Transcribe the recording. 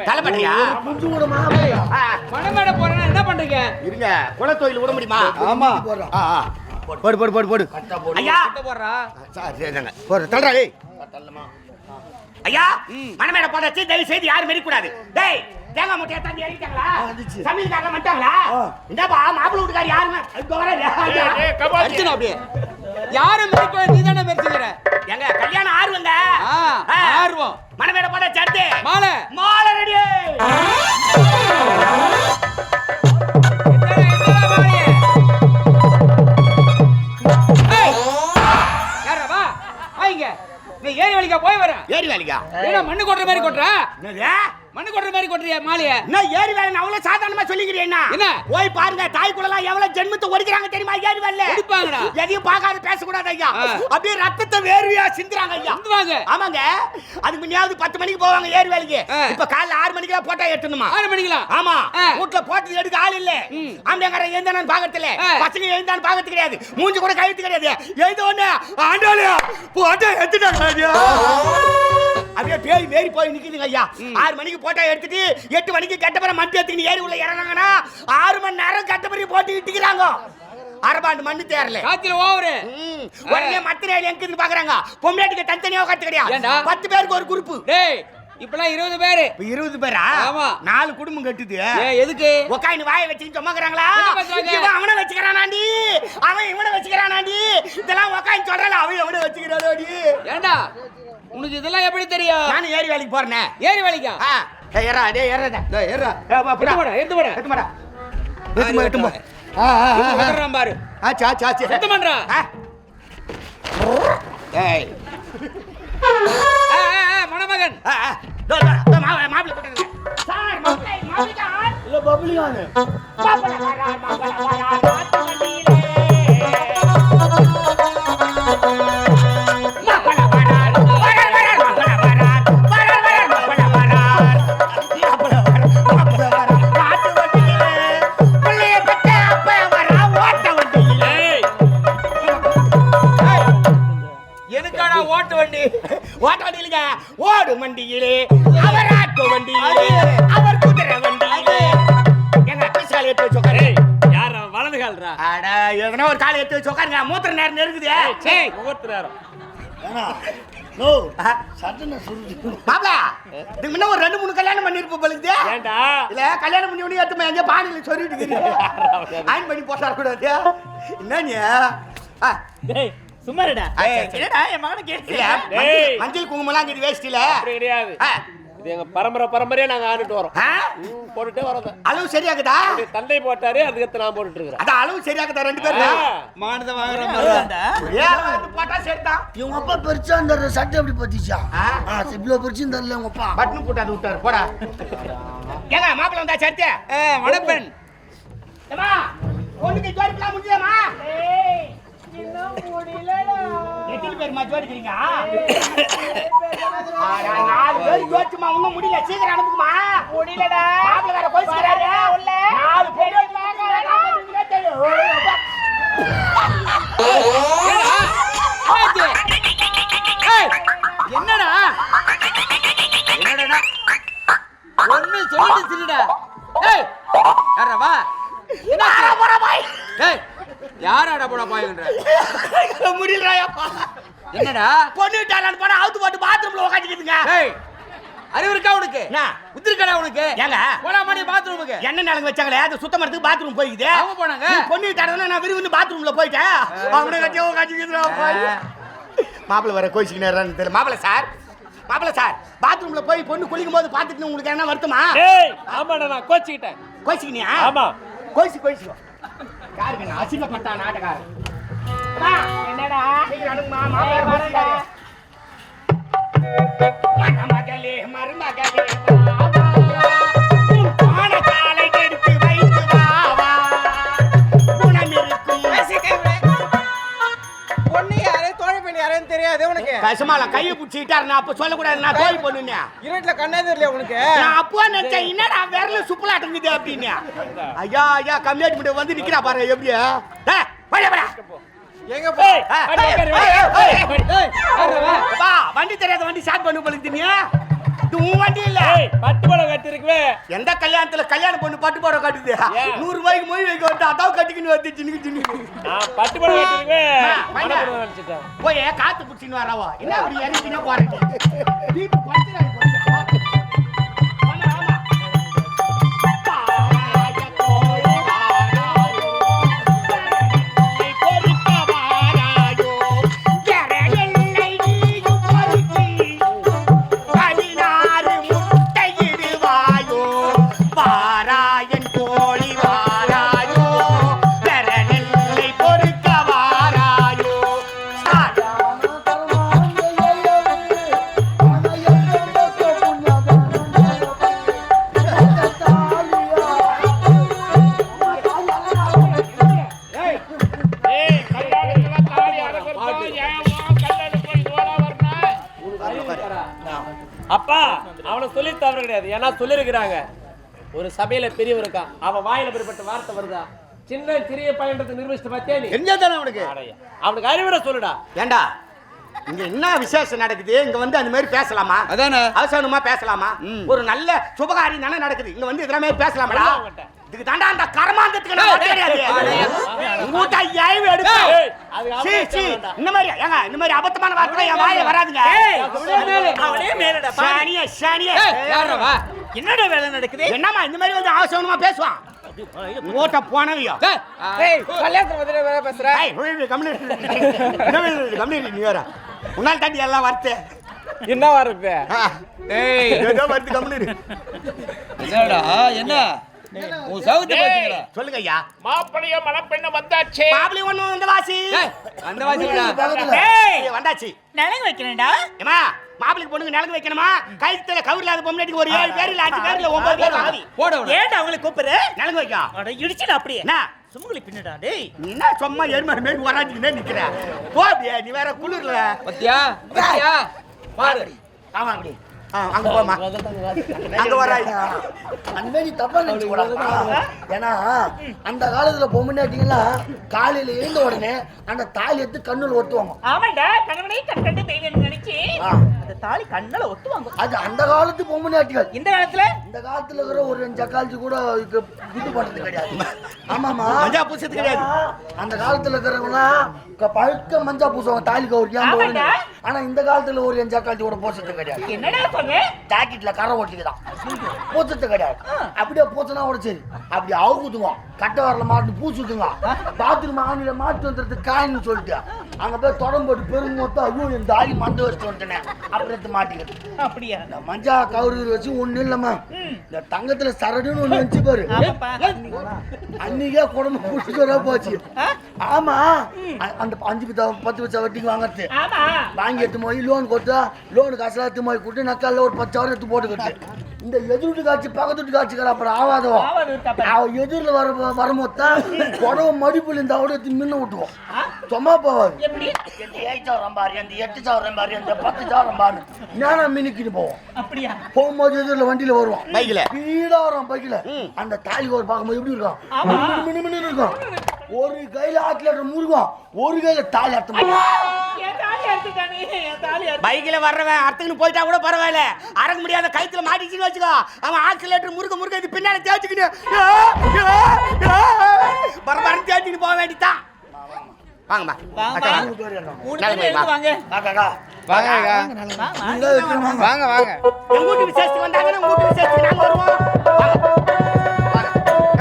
தலைப்பட்றியா மணமேட போறேன்னா என்ன பண்றீங்க? இருங்க, குலத்தொழில் விட முடியுமா? ஆமா. போடு போடு போடு போடு. ஐயா போடுறா. சரிங்க. போடு தள்ளுடா டேய். ஐயா மணமேட போடாச்சு, தயவு செய்து யாரும் மெரி கூடாது. டேய் தேங்காய் முட்டையை தாண்டி ஏறிட்டாங்களா? சமையல்காரங்க வந்துட்டாங்களா? இந்தாப்பா மாப்பிள்ளை வீட்டுக்காரர் யாருமே இங்க வராது. அடிச்சுனா அப்படியே. யாரும் மெரிக்கூட, நீ தானே மெரிச்சுக்கிற. எங்க கல்யாணம் ஆர்வங்க. ஆர்வம். மணமேட போடாச்சு, அடுத்து மாலை. மாலை ரெடி. நீ ஏரி வேலைக்கா போய் வர? ஏரி வேலைக்கா? ஏன்னா மண்ணு கொட்டுற மாதிரி கொட்டுற? என்னது? மண்ணு கொட்டுற மாதிரி கொட்டுறியா மாலைய? என்ன ஏரி வேலை அவ்வளவு சாதாரணமா சொல்லிக்கிறீங்க? என்ன போய் பாருங்க, தாய்க்குள்ளலாம் எவ்வளவு ஜென்மத்தை ஒடிக்கிறாங்க தெரியுமா? ஏரி வேலை ஒடிப்பாங்கடா. எதையும் பார்க்காத பேசக்கூடாது ஐயா. அப்படியே ரத்தத்தை வேர்வையா சிந்துறாங்க ஐயா. சிந்துவாங்க. ஆமாங்க. அதுக்கு முன்னாடி 10 மணிக்கு போவாங்க ஏரி வேலைக்கு. இப்ப காலைல 6 மணிக்கு போட்டா எடுத்துணுமா? 6 மணிக்குலாம். ஆமா. வீட்ல போட்டு எடுக்க ஆள் இல்ல. ஆம்பளைங்கற எழுந்தானு பாக்கறதுல, பசங்க எழுந்தானு பாக்கிறது கிடையாது. மூஞ்சி கூட கழுத்து கிடையாது. எழுத உடனே ஆண்டாளே போட்டா எடுத்துட்டாங்க ஐயா. அப்படியே பேய் மேரி போய் நிக்குதுங்க ஐயா. 6 மணிக்கு போட்டா எடுத்துட்டு 8 மணிக்கு கட்டப்பற மண் ஏத்திட்டு ஏரி உள்ள இறங்குறாங்கன்னா 6 மணி நேரம் கட்டப்பறி போட்டு இட்டிக்கிறாங்க. அரபாண்டு மண்ணு தேரல. காத்துல ஓவரு. உடனே மத்திரையில எங்க பாக்குறாங்க. பொம்மையாட்டுக்கு தனித்தனியா உட்கார்ந்து கிடையாது. 10 பேருக்கு ஒரு குரூப். டேய் இப்பலாம் 20 பேரு. 20 பேரா? ஆமா. 4 குடும்பம் கட்டுது. எதுக்கு? உட்கார்ந்து வாயை வச்சுட்டு சும்மாக்குறாங்களா? இவன் அவனை வச்சுக்கிறானாண்டி, அவன் இவனை வச்சுக்கிறானாண்டி. இதெல்லாம் உட்கார்ந்து சொல்றல, அவன் அவனை வச்சுக்கிறானாடி. ஏண்டா உனக்கு இதெல்லாம் எப்படி தெரியும்? நான் ஏரி வேலைக்கு போறேனே. ஏரி வேலைக்கா? டேய் ஏறா, டேய் ஏறடா. டேய் ஏறா. எடுத்து போடா, எடுத்து போடா. எடுத்து போடா. எடுத்து போ. ஓடுறான் பாரு. ஆச்சா ஆச்சா. சுத்த பண்றா. டேய். மணமகன். மாப்பிள்ளை போட்டுங்க. சார் மாப்பிள்ளை மாப்பிள்ளைதான். இல்ல பப்ளிகானு. மாப்பிள்ளை வரார் மாப்பிள்ளை வரார் நாட்டு வண்டியிலே. மாப்பிள்ளை வரார் வரார் வரார் மாப்பிள்ளை வரார் வரார் வரார் மாப்பிள்ளை வரார் மாப்பிள்ளை வரார் நாட்டு வண்டியிலே. புள்ளைய பெத்த அப்ப வரா ஓட்ட வண்டியிலே. எதுக்காடா ஓட்டு வண்டி? ஓட்ட வண்டியிலங்க. ஓடு வண்டியிலே அவர் ஆட்டு வண்டியிலே அவர் குதிரை வண்டியிலே. எங்க பீசால எடுத்து வச்சு உட்காரு. யார் வலது கால்ரா? அட எதனா ஒரு காலை எடுத்து வச்சு உட்காருங்க. மூத்திர நேரம் நெருங்குது. சரி முகூர்த்த நேரம். நோ சட்டன சுருட்டு. மாப்ள இதுக்கு முன்ன ஒரு 2-3 கல்யாணம் பண்ணிருப்ப போலுது. ஏண்டா? இல்ல கல்யாணம் பண்ணி உடனே எடுத்து எங்க பாணில சொல்லிட்டு இருக்கீங்க. ஆன் பண்ணி போட்டா கூடாது. என்ன நீ? டேய் சும்மா இருடா. என்னடா என் மகனை கேட்டியா? டேய் மஞ்சள் குங்குமலாம் அங்க வேஸ்ட் இல்ல. அப்படி கிடையாது. இது எங்க பரம்பரையா நாங்க ஆடிட்டு வரோம். போட்டுட்டே வரது. அளவு சரியாகுதா? தந்தை போட்டாரு, அதுக்கு நான் போட்டுட்டு இருக்கேன். அத அளவு சரியாகுதா? 2 பேரும் மானத வாங்குற மாதிரிடா. ஏன் போட்டா சரிதான். இவங்க அப்பா பெருசா அந்த சட்டை எப்படி பத்திச்சா? இவ்வளவு பெருசு தரல உங்க அப்பா. பட்டன் போட்டாது விட்டாரு. போடா. ஏங்க மாப்பிள்ளை வந்தா சர்ச்சை. மணப்பெண். ஏமா பொண்ணுக்கு ஜோடிக்கலாம் முடியலமா? ஏய் இன்னும் முடியலடா. எத்தனை பேர் மா ஜோடிக்கிறீங்க? 4 பேர் ஜோடிச்சுமா இன்னும் முடியல. சீக்கிரம் அனுப்புமா. முடியலடா. மாப்பிள்ளை வேற போயிச்சாரு உள்ள. 4 பேர் வாங்கறீங்களே தெரியும். என்னடா? என்னடா? ஒண்ணு சொல்லிட்டு சிரிடா. ஏய் யாரா வா? யாரா போற பாய்? ஏய் யாராடா போடா பாய்ங்கற? முடியலடா. என்னடா? பொண்ணுட்டாலான்னு போனா அவுத்து போட்டு பாத்ரூம்ல உட்கார்ந்திருக்கீங்க. ஏய் அறிவு இருக்கா உனக்கு? என்ன உத்திரக்கடா உனக்கு? ஏங்க போடா மாடி பாத்ரூமுக்கு. என்ன நலங்க வச்சாங்களே அது சுத்தம் பண்றதுக்கு பாத்ரூம் போயிக்குது. அவங்க போனாங்க. பொண்ணுட்டாலனா நான் விரும்பி பாத்ரூம்ல போயிட்டேன். அவனே கட்டியோ காட்டிக்குதுடா பாய். மாப்பிள்ளை வர கோயிச்சிக்கினேறான்னு தெரியல. மாப்பிள்ளை சார் பாத்ரூம்ல போய் பொண்ணு குளிக்கும் போது பாத்துட்டு உங்களுக்கு என்ன வருத்தமா? ஏய் ஆமாடா நான் கோச்சிட்டேன். கோச்சிக்கினியா? ஆமா. கோச்சிக்கோ. காருக்கு நான் அசிங்கப்பட்டா நாட்டக்காரன். என்னடா? சீக்கிரம் அனுப்புமா. மாப்பிள்ளை வரடா. மருமகளே மருமகளே பானகாலை எடுத்து வைத்து வா. குணம் இருக்கும். பொண்ணு யாரே தோழ பெண் யாரேன்னு தெரியாது உனக்கு? கசமால கையை பிடிச்சிட்டாரு. நான் அப்ப சொல்லக்கூடாது. நான் தோய் பொண்ணுன்னு. இருட்டுல கண்ணே தெரியல உனக்கு? நான் அப்பா நினைச்சேன் என்னடா விரல சுப்புலாட்டுங்குது அப்படின்னு. ஐயா கம்யூனிட்டி மீட்டிங் வந்து நிக்கிறா பாரு எப்படி. எங்க போய் வண்டி தெரியாத வண்டி ஸ்டார்ட் பண்ணு போலுக்கு. உன் வண்டி இல்ல பட்டு புடவை கட்டிருக்குவே. எந்த கல்யாணத்துல கல்யாண பொண்ணு பட்டு போட கட்டுது 100 ரூபாய்க்கு மொய் வைக்க வந்து அதாவு கட்டிக்கின்னு வந்து சின்னுக்கு நான் பட்டு புடவை கட்டிருக்குவே. வாங்க. மன புடவை நினைச்சிட்டேன். போய் காத்து புடிச்சின்னு வரவா என்ன அப்படி இறங்கினா போறீங்க வீட்டு படுத்துறாரு அப்பா அவனை சொல்லி தவறு கிடையாது. ஏன்னா சொல்லிருக்கிறாங்க ஒரு சபையில பெரியவர் இருக்கான், அவன் வாயில பெறப்பட்ட வார்த்தை வருதா சின்ன சிறிய பையன்றது நிரூபிச்சுட்டு பார்த்தியா நீ? தெரிஞ்சதானே அவனுக்கு அவனுக்கு அறிவுரை சொல்லுடா. ஏண்டா இங்க என்ன விசேஷம் நடக்குது இங்க வந்து அந்த மாதிரி பேசலாமா? அதானே அவசரமா பேசலாமா? ஒரு நல்ல சுபகாரியம் தானே நடக்குது இங்க வந்து இதெல்லாம் மாதிரி பேசலாமாடா? இதுக்கு தாண்டா அந்த கர்மாந்தத்துக்கு நான் வர கிடையாது. உங்கூட்ட ஐயாயிரம் எடுப்பா. சீ சீ இந்த மாதிரி ஏங்க இந்த மாதிரி அபத்தமான வார்த்தை என் வாயில வராதுங்க. அவனே மேலடா சானியே சானியே யாரா வா என்னடா வேலை நடக்குது? என்னம்மா இந்த மாதிரி வந்து அவசரமா பேசுவான்? ஓட்ட போனவியோ ஏய் கல்யாணத்துல வந்து வேற பேசுற. ஏய் கம்ப்ளீட் நீ வேற உன்னால் தாண்டி எல்லாம் வரத்து என்ன வருது? ஏய் ஏதோ வருது கம்ப்ளீட். என்னடா என்ன உன் சவுத்து பாத்தீங்களா? சொல்லுங்க ஐயா. மாப்பிளைய மணப்பெண்ண வந்தாச்சே. மாப்பிளை ஒண்ணு இந்த வாசி அந்த வாசிடா ஏய் வந்தாச்சு. நலங்கு வைக்கிறேன்டா. ஏமா மாப்பிளைக்கு பொண்ணுக்கு நிலங்கு வைக்கணுமா? கைத்துல கவுர் இல்லாத பொம்மைக்கு ஒரு 7 பேர் இல்ல 5 பேர் இல்ல 9 பேர் ஆவி போட உன. ஏன்டா அவங்களை கூப்பிடுற? நிலங்கு வைக்க அட இடிச்சுடா அப்படியே. என்ன சும்முகளி பின்னடா டேய். நீ என்ன சும்மா எருமாடு மேல் வராஞ்சிக்கிட்டே நிக்கிற? போ அப்படியே நீ வேற குளிர்ல. பத்தியா பத்தியா பாரு. ஆமா அப்படி அங்க போமா அங்க வராய். அந்த மாதிரி தப்பா நினைச்சு கூடாது. ஏன்னா அந்த காலத்துல பொம்மைனாட்டிங்கெல்லாம் காலையில எழுந்த உடனே அந்த தாலி எடுத்து கண்ணுல ஒத்துவாங்க. ஆமாண்டா கணவனை கண் கண்டு தெய்வம் நினைச்சு ஆ. அந்த தாலி கண்ணல ஒத்துவாங்க. அது அந்த காலத்து பொம்மைனாட்டிகள். இந்த காலத்துல இந்த காலத்துல இருக்கிற ஒரு 2 ஜக்கால்ஜி கூட இது பண்றது கிடையாது. ஆமாமா மஞ்சா பூசத்து கிடையாது. அந்த காலத்துல இருக்கிறவங்க பழுக்க மஞ்சா பூசுவாங்க தாலி கவுரி. ஆமாண்டா. ஆனா இந்த காலத்துல ஒரு 2 ஜக்கால்ஜி கூட போசது கிடையாது. என்னடா சொல்ற? ஜாக்கெட்ல கரை ஒட்டிக்குதான் பூச்சத்து கிடையாது. அப்படியே பூச்சனா கூட சரி அப்படி அவுக்குதுங்க கட்டை வரல மாட்டு பூச்சுட்டுங்க பாத்ரூம் ஆணில மாட்டு வந்துடுறது காயின்னு சொல்லிட்டு அங்க போய் தொடம் போட்டு பெருங்கொத்தா ஐயோ என் தாலி மந்த வச்சுட்டு வந்துட்டேன் அப்புறம் எடுத்து மாட்டிக்கிறது. அப்படியா? இந்த மஞ்சா கவுரு வச்சு ஒண்ணு இல்லம்மா இந்த தங்கத்துல சரடுன்னு ஒண்ணு வச்சு பாரு. ஆமாப்பா. அன்னைக்கே குடும்பம் குடிச்சுட்டு போச்சு. ஆமா அந்த 5-10 பைசா வட்டிக்கு வாங்கறது ஆமா. வாங்கி எடுத்து போய் லோன் கொடுத்தா லோனு காசுலாம் எடுத்து போய் கொடுத்து நக்கால ஒரு 10,000 எடுத்து போட்டுக்கிட்டு இந்த எதிர்ட்டு காட்சி பக்கத்து வீட்டு காட்சிக்கிற அப்புறம் ஆவாதவோ ஆவாது இருக்காப்பா. அவன் எதிரில் வரும்போது புடவை மடிப்புல இந்த அவட எடுத்து மின்ன விட்டுவோம் சும்மா போவாது. எப்படி? எந்த 7,000 பாரு எந்த 8,000 பாரு எந்த 10,000 பாரு ஞானம் மினிக்கிட்டு போவோம். அப்படியா? போகும்போது எதிரில் வண்டியில வருவோம் பைக்ல ஸ்பீடா வரும் பைக்கில். அந்த தாலி ஒரு பார்க்கும்போது எப்படி இருக்கும் மினு மினு இருக்கும். ஒரு கையில ஆட்ல முருகம் ஒரு கையில தாலி அர்த்தம் என் தாலி அறுத்துட்டானே, என் தாலி அறுத்து. பைக்ல வர்றவன் அர்த்தத்துக்கு போயிட்டா கூட பரவாயில்ல. அறக்க முடியாத கைத்துல மாட்டிச்சுன்னு வச்சுக்கோ அவன் ஆக்சிலேட்டர் முருக இது பின்னால தேய்ச்சிக்கிட்டு பரபரன்னு தேய்ச்சிக்கிட்டு போக வேண்டியதான். வாங்கம்மா வாங்கம்மா. மூணு பேரும் எழுந்து வாங்க. வாங்க வாங்க வாமா. வாங்க வாங்க. உங்க வீட்டு விசேஷத்துக்கு வந்தாங்கன்னா உங்க வீட்டு விசேஷத்துக்கு நாங்க வருவோம்.